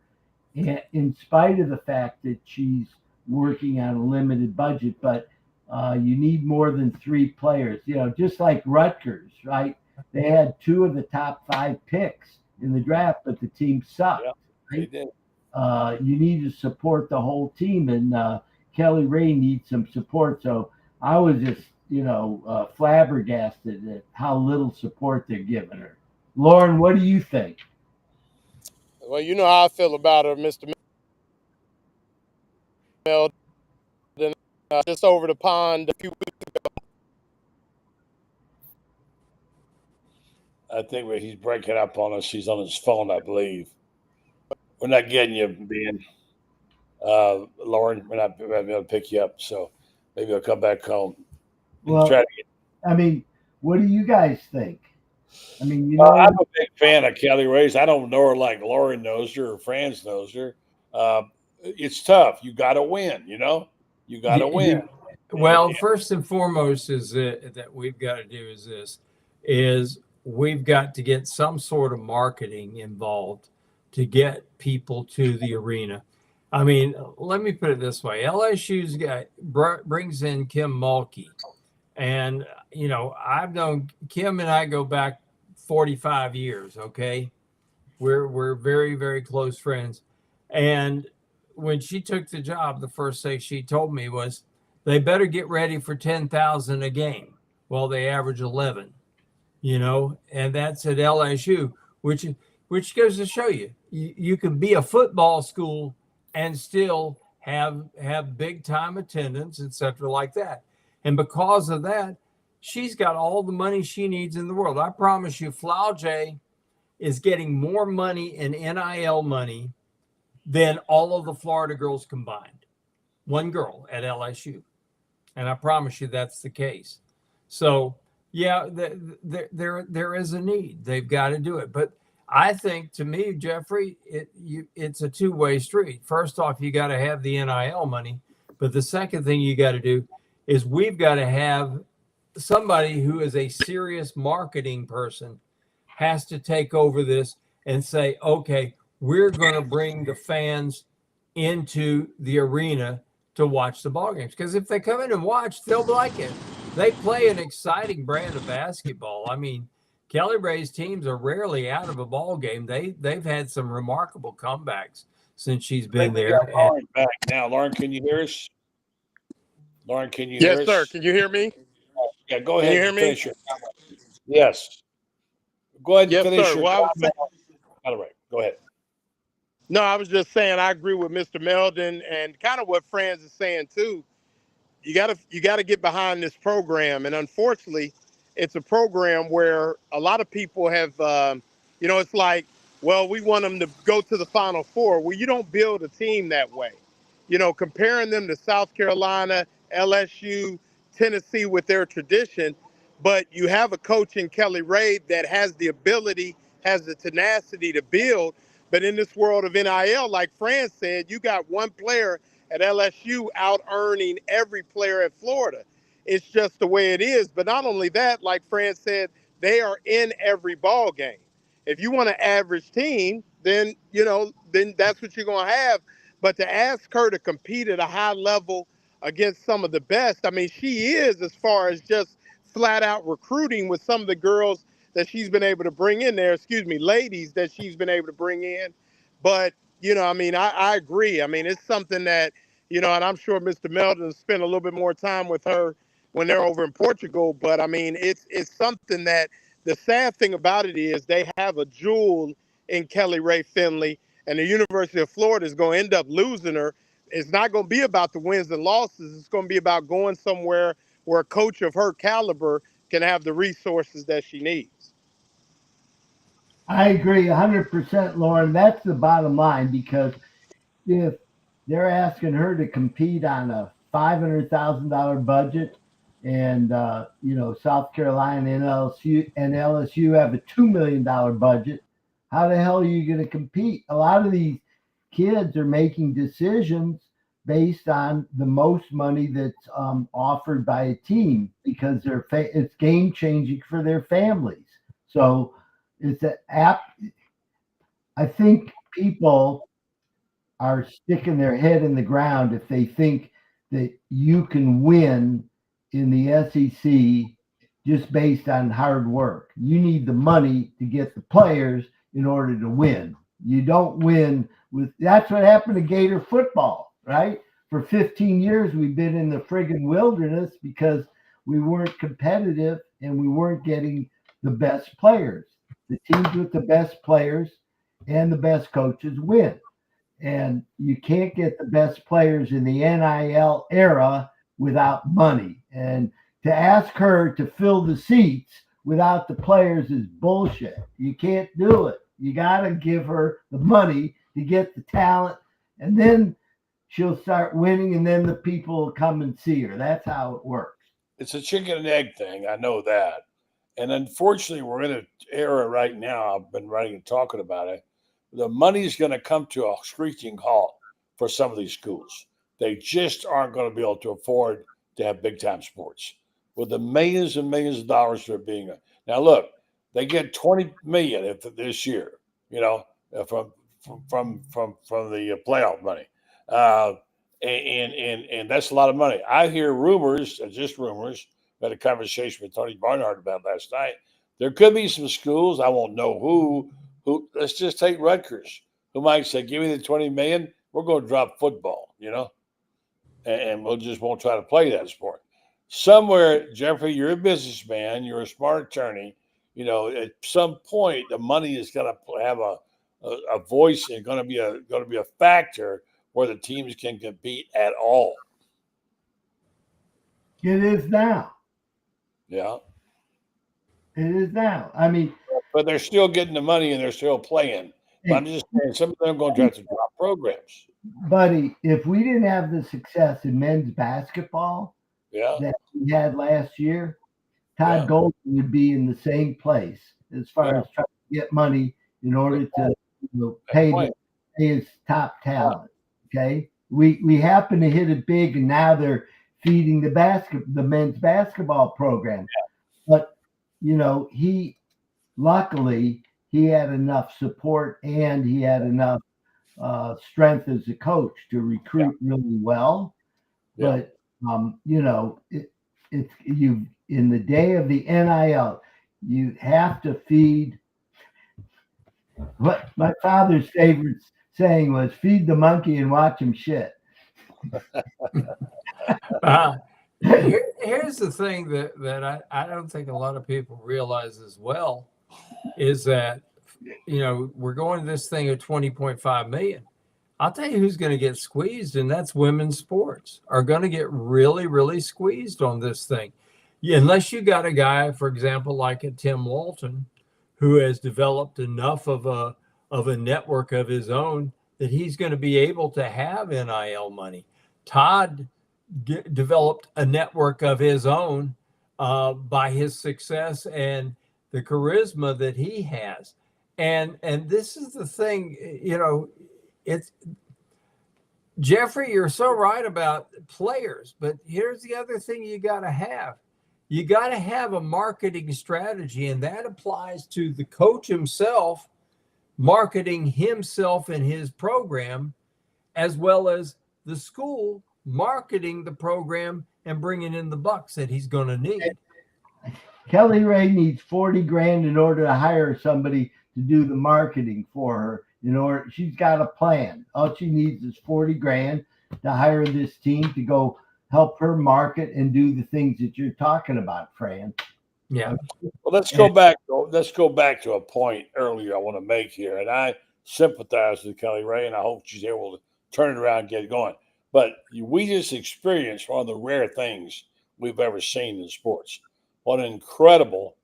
and in spite of the fact that she's working on a limited budget, but you need more than 3 players, just like Rutgers, right? They had 2 of the top 5 picks in the draft, but the team sucked. Yeah, right? they did. You need to support the whole team, and Kelly Ray needs some support. So I was just, flabbergasted at how little support they're giving her. Loren, what do you think? Well, you know how I feel about her, Mr. Meldon. Just over the pond a few weeks ago. I think he's breaking up on us. He's on his phone, I believe. We're not getting you, Ben. Loren, we're not able to pick you up, so maybe I'll come back home. Well, what do you guys think? I'm a big fan of Kelly Ray's. I don't know her like Loren knows her or Franz knows her. It's tough. You got to win, You got to win. Well, first and foremost is that we've got to do is we've got to get some sort of marketing involved to get people to the arena. I mean, let me put it this way. LSU's brings in Kim Mulkey. And, you know, I've known Kim and I go back 45 years, okay? We're very, very close friends. And when she took the job, the first thing she told me was, they better get ready for 10,000 a game. Well, they average 11, you know, and that's at LSU, which goes to show you can be a football school and still have big time attendance, etc., like that. And because of that, she's got all the money she needs in the world. I promise you, Flaujae is getting more money in NIL money than all of the Florida girls combined. One girl at LSU. And I promise you that's the case. So, yeah, there is a need. They've got to do it. But I think, to me, Jeffrey, it's a two-way street. First off, you got to have the NIL money. But the second thing you got to do is we've got to have somebody who is a serious marketing person has to take over this and say, okay, we're going to bring the fans into the arena to watch the ball games. Because if they come in and watch, they'll like it. They play an exciting brand of basketball. I mean, Kelly Ray's teams are rarely out of a ball game. They've had some remarkable comebacks since she's been there. Loren back now. Loren, can you hear us? Loren, can you hear us? Yes, sir. Can you hear me? Yeah, go ahead. Can you hear me? Finish your comment. Yes. Go ahead and Yes, finish sir. your Well, comment. All right, go ahead. No, I was just saying I agree with Mr. Meldon and kind of what Franz is saying too. You gotta get behind this program, and unfortunately, it's a program where a lot of people have, it's like, well, we want them to go to the Final Four. Well, you don't build a team that way. You know, comparing them to South Carolina, LSU, Tennessee with their tradition, but you have a coach in Kelly Ray that has the ability, has the tenacity to build. But in this world of NIL, like Franz said, you got one player at LSU out earning every player at Florida. It's just the way it is. But not only that, like Franz said, they are in every ball game. If you want an average team, then that's what you're going to have. But to ask her to compete at a high level against some of the best, I mean, she is, as far as just flat out recruiting with some of the girls that she's been able to bring in there, ladies that she's been able to bring in. But, I agree. I mean, it's something that, and I'm sure Mr. Meldon spent a little bit more time with her when they're over in Portugal. But, I mean, it's something that the sad thing about it is they have a jewel in Kelly Ray Finley, and the University of Florida is going to end up losing her. It's not going to be about the wins and losses. It's going to be about going somewhere where a coach of her caliber can have the resources that she needs. I agree 100%, Loren. That's the bottom line, because if they're asking her to compete on a $500,000 budget, and South Carolina and LSU have a $2 million budget, how the hell are you going to compete? A lot of these kids are making decisions based on the most money that's offered by a team, because it's game changing for their families. So it's I think people are sticking their head in the ground if they think that you can win in the SEC just based on hard work. You need the money to get the players in order to win. You don't win that's what happened to Gator football, right? For 15 years, we've been in the friggin' wilderness because we weren't competitive and we weren't getting the best players. The teams with the best players and the best coaches win. And you can't get the best players in the NIL era without money. And to ask her to fill the seats without the players is bullshit. You can't do it. You got to give her the money to get the talent, and then she'll start winning, and then the people will come and see her. That's how it works. It's a chicken and egg thing. I know that. And unfortunately, we're in an era right now, I've been writing and talking about it, the money's going to come to a screeching halt for some of these schools. They just aren't going to be able to afford to have big-time sports. With the millions and millions of dollars that are being – now, look, they get $20 million this year, the playoff money, and that's a lot of money. I hear rumors, just rumors. We had a conversation with Tony Barnhart about last night. There could be some schools, I won't know who. Let's just take Rutgers, who might say, "Give me the $20 million. We're going to drop football," and we'll just won't try to play that sport. Somewhere, Jeffrey, you're a businessman, you're a smart attorney. At some point, the money is going to have a voice and going to be a factor where the teams can compete at all. It is now. Yeah. It is now. I mean, but they're still getting the money and they're still playing. But I'm just saying, some of them are going to have to drop programs. Buddy, if we didn't have the success in men's basketball that we had last year, Todd Golden would be in the same place as far as trying to get money in order to pay his top talent. Okay, we happen to hit it big, and now they're feeding the men's basketball program. But luckily he had enough support and he had enough strength as a coach to recruit really well. But it's you in the day of the NIL, you have to feed. What my father's favorite saying was, "Feed the monkey and watch him shit." Here's the thing that I don't think a lot of people realize as well is that, we're going to this thing at 20.5 million. I'll tell you who's going to get squeezed, and that's women's sports are going to get really, really squeezed on this thing. Unless you got a guy, for example, like a Tim Walton, who has developed enough of a network of his own that he's going to be able to have NIL money. Todd developed a network of his own by his success and the charisma that he has. And this is the thing, it's Jeffrey, you're so right about players, but here's the other thing you got to have. You got to have a marketing strategy, and that applies to the coach himself, marketing himself and his program, as well as the school marketing the program and bringing in the bucks that he's going to need. Kelly Ray needs $40,000 in order to hire somebody to do the marketing for her. She's got a plan. All she needs is $40,000 to hire this team to go help her market and do the things that you're talking about, Fran. Yeah. Well, let's go back to a point earlier I want to make here, and I sympathize with Kelly Ray, and I hope she's able to turn it around and get going. But we just experienced one of the rare things we've ever seen in sports. What an incredible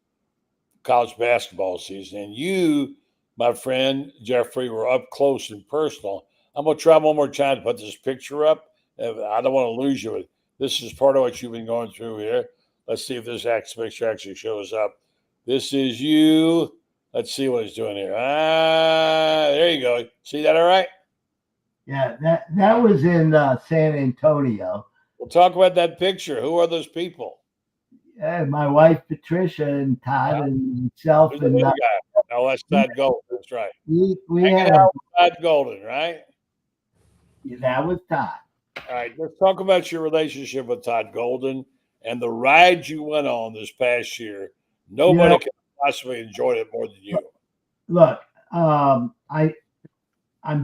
college basketball season. And you, my friend Jeffrey, were up close and personal. I'm going to try one more time to put this picture up. I don't want to lose you. This is part of what you've been going through here. Let's see if this picture actually shows up. This is you. Let's see what it's doing here. There you go. See that all right? Yeah, that was in San Antonio. We'll talk about that picture. Who are those people? My wife Patricia and Todd and myself. And no, that's Todd Golden. That's right. We hanging had out with Todd Golden, right? That was Todd. All right, let's talk about your relationship with Todd Golden and the ride you went on this past year. Nobody could possibly enjoyed it more than you. Look, I'm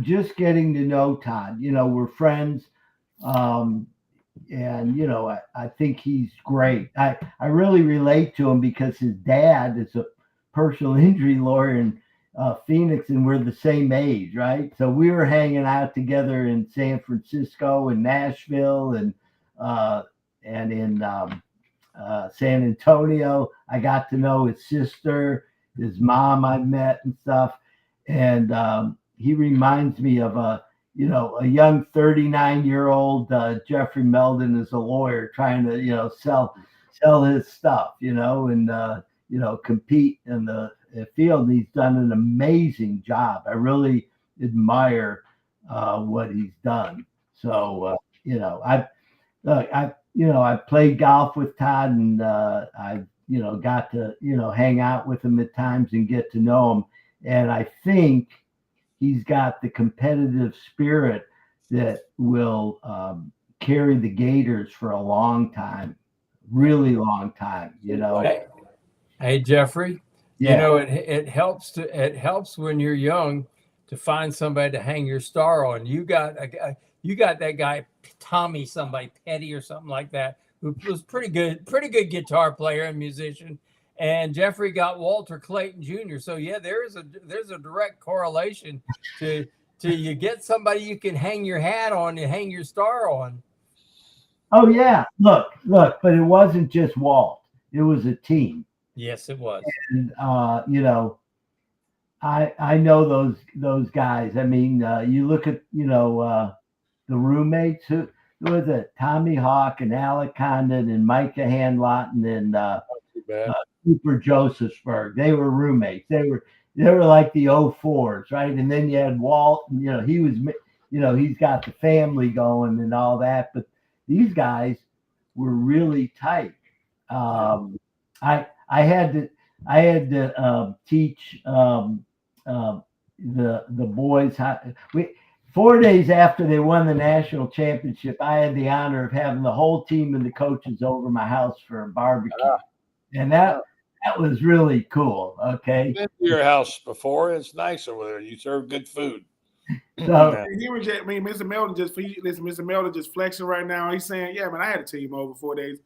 just getting to know Todd. We're friends. And, I think he's great. I really relate to him because his dad is a personal injury lawyer in Phoenix, and we're the same age, right? So we were hanging out together in San Francisco and Nashville and in San Antonio. I got to know his sister, his mom I met and stuff. And he reminds me of a young 39-year-old Jeffrey Meldon as a lawyer trying to, sell his stuff, and, compete in the field. He's done an amazing job. I really admire what he's done. So, I played golf with Todd, and I, got to, hang out with him at times and get to know him. And I think he's got the competitive spirit that will carry the Gators for a long time, really long time, you know. Hey Jeffrey, Yeah. you know, it helps when you're young to find somebody to hang your star on. You got that guy Tommy, somebody Petty or something like that, who was pretty good guitar player and musician. And Jeffrey got Walter Clayton Jr. So yeah, there's a direct correlation to you get somebody you can hang your hat on and hang your star on. Oh yeah, look, but it wasn't just Walt; it was a team. Yes, it was. And you know, I know those guys. I mean, you look at the roommates. Who was it? Tommy Hawk and Alec Condon and Micah Hanlott and Super Josephsburg. They were roommates. They were like the 04s, right? And then you had Walt, and he was, he's got the family going and all that. But these guys were really tight. I had to teach the boys how. 4 days after they won the national championship, I had the honor of having the whole team and the coaches over my house for a barbecue, and that was really cool. Okay, I've been to your house before. It's nice over there. You serve good food. So Mr. Meldon just flexing right now. He's saying, "Yeah, man, I had a team over 4 days."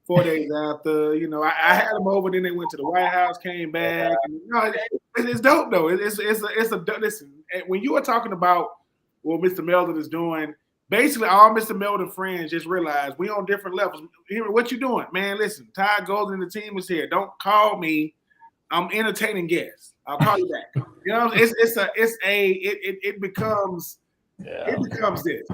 4 days after, I had them over. Then they went to the White House, came back. And, it's dope though. It's a listen. When you are talking about what Mr. Meldon is doing, basically all Mr. Meldon friends just realize we on different levels. Here, what you doing, man? Listen, Todd Golden and the team is here. Don't call me. I'm entertaining guests. I'll call you back. It becomes this.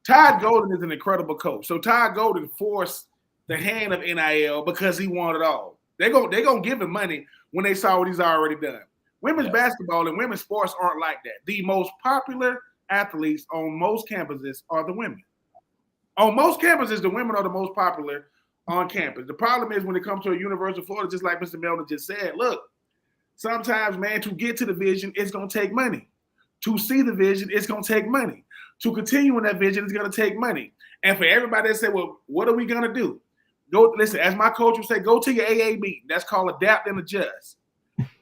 Todd Golden is an incredible coach. So Todd Golden forced the hand of NIL because he wanted all. They're gonna give him money when they saw what he's already done. Women's basketball and women's sports aren't like that. The most popular athletes on most campuses are the women. On most campuses, the women are the most popular on campus. The problem is when it comes to a University of Florida, just like Mr. Meldon just said, look, sometimes, man, to get to the vision, it's going to take money. To see the vision, it's going to take money. To continue in that vision, it's going to take money. And for everybody to say, well, what are we going to do? Go listen, as my coach would say, go to your AA meeting. That's called adapt and adjust.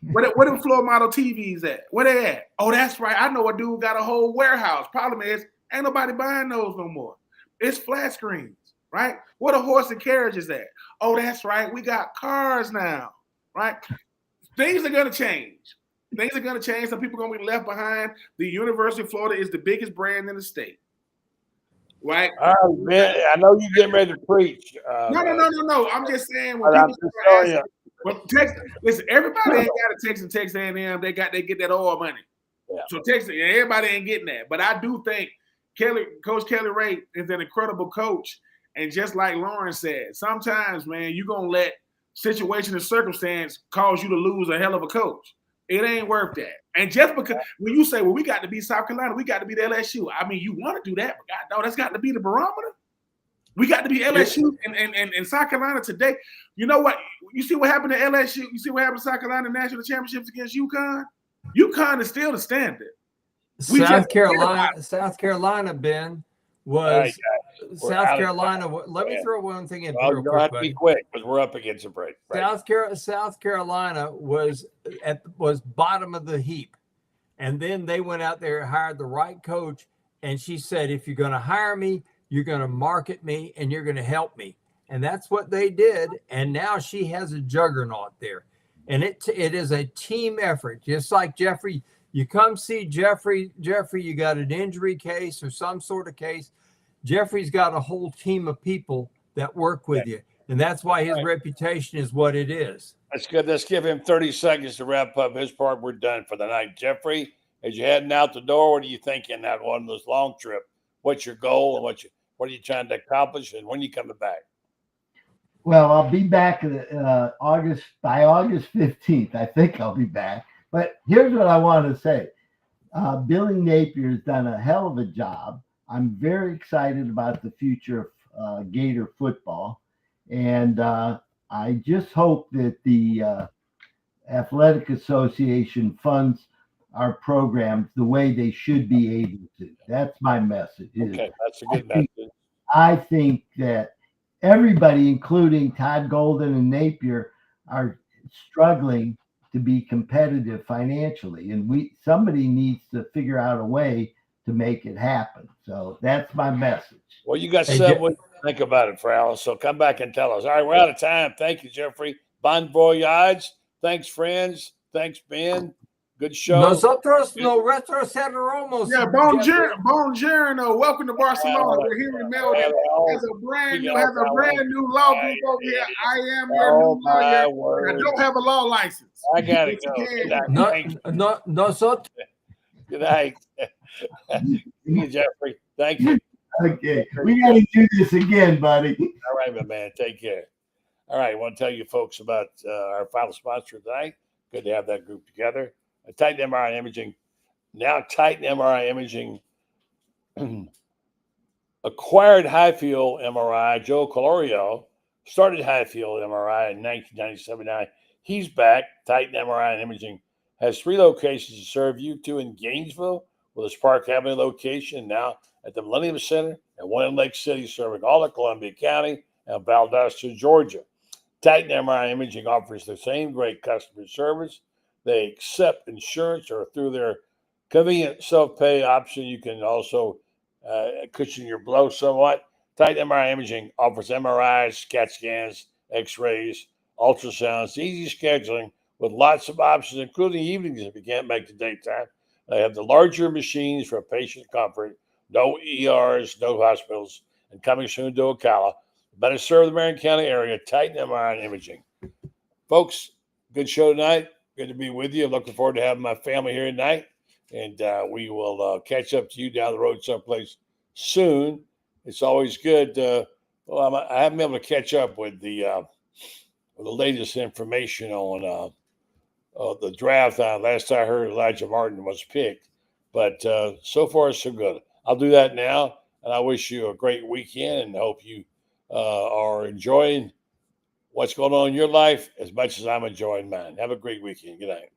Where them floor model TVs at? Where they at? Oh, that's right. I know a dude got a whole warehouse. Problem is, ain't nobody buying those no more. It's flat screens, right? Where the horse and carriages at? Oh, that's right. We got cars now, right? Things are going to change. Things are going to change. Some people are going to be left behind. The University of Florida is the biggest brand in the state, right? Man, I know you're getting ready to preach. No. I'm just saying when people start asking, listen, everybody ain't got a Texas A&M. They get that oil money. Yeah. So Texas, everybody ain't getting that. But I do think Coach Kelly Ray is an incredible coach. And just like Loren said, sometimes, man, you're going to let situation and circumstance cause you to lose a hell of a coach. It ain't worth that. And just because when you say, well, we got to beat South Carolina, we got to beat LSU. I mean, you want to do that, but God, no, that's got to be the barometer. We got to be LSU and South Carolina today. You know what? You see what happened to LSU? You see what happened to South Carolina national championships against UConn? UConn is still the standard. South Carolina, Ben, was South Carolina. Let me throw one thing in real quick. Have to be quick because we're up against a break. Right? South Carolina was bottom of the heap, and then they went out there and hired the right coach. And she said, if you're going to hire me, you're going to market me, and you're going to help me. And that's what they did. And now she has a juggernaut there. And it is a team effort. Just like Jeffrey, you come see Jeffrey, you got an injury case or some sort of case. Jeffrey's got a whole team of people that work with you. And that's why his reputation is what it is. That's good. Let's give him 30 seconds to wrap up his part. We're done for the night. Jeffrey, as you're heading out the door, what are you thinking that one of those long trip? What's your goal and what are you trying to accomplish, and when are you coming back? Well, I'll be back by August 15th. I think I'll be back. But here's what I want to say. Billy Napier's done a hell of a job. I'm very excited about the future of Gator football. And I just hope that the Athletic Association funds our programs the way they should be able to. That's my message. Okay, that's a good message. I think that everybody, including Todd Golden and Napier, are struggling to be competitive financially, and somebody needs to figure out a way to make it happen. So that's my message. Well, you got 7 weeks to think about it, Frallis. So come back and tell us. All right, we're out of time. Thank you, Jeffrey. Bon voyage. Thanks, friends. Thanks, Ben. Good show. Nosotros no retrocederemos. Yeah, Bonjourno. Welcome to Barcelona. We're here in Meldon. Has a brand new law group over here. I am your new lawyer. I don't have a law license. I gotta go. Nosotros. Good night. Thank you, Jeffrey. Thank you. Okay, we got to do this again, buddy. All right, my man. Take care. All right, I want to tell you folks about our final sponsor tonight. Good to have that group together. Titan MRI Imaging. Now Titan MRI Imaging acquired high-field MRI. Joe Colorio started high-field MRI in 1997. Now he's back. Titan MRI and Imaging has 3 locations to serve you, 2 in Gainesville with a Spark Avenue location, now at the Millennium Center, and 1 in Lake City serving all of Columbia County and Valdosta, Georgia. Titan MRI Imaging offers the same great customer service. They accept insurance, or through their convenient self-pay option, you can also cushion your blow somewhat. Titan MRI Imaging offers MRIs, CAT scans, X-rays, ultrasounds, easy scheduling with lots of options, including evenings if you can't make the daytime. They have the larger machines for patient comfort, no ERs, no hospitals, and coming soon to Ocala. Better serve the Marion County area. Titan MRI and Imaging. Folks, good show tonight. Good to be with you. Looking forward to having my family here tonight. And we will catch up to you down the road someplace soon. It's always good. I haven't been able to catch up with the latest information on the draft. Last I heard, Elijah Martin was picked. But so far, so good. I'll do that now. And I wish you a great weekend and hope you are enjoying what's going on in your life as much as I'm enjoying mine. Have a great weekend. Good night.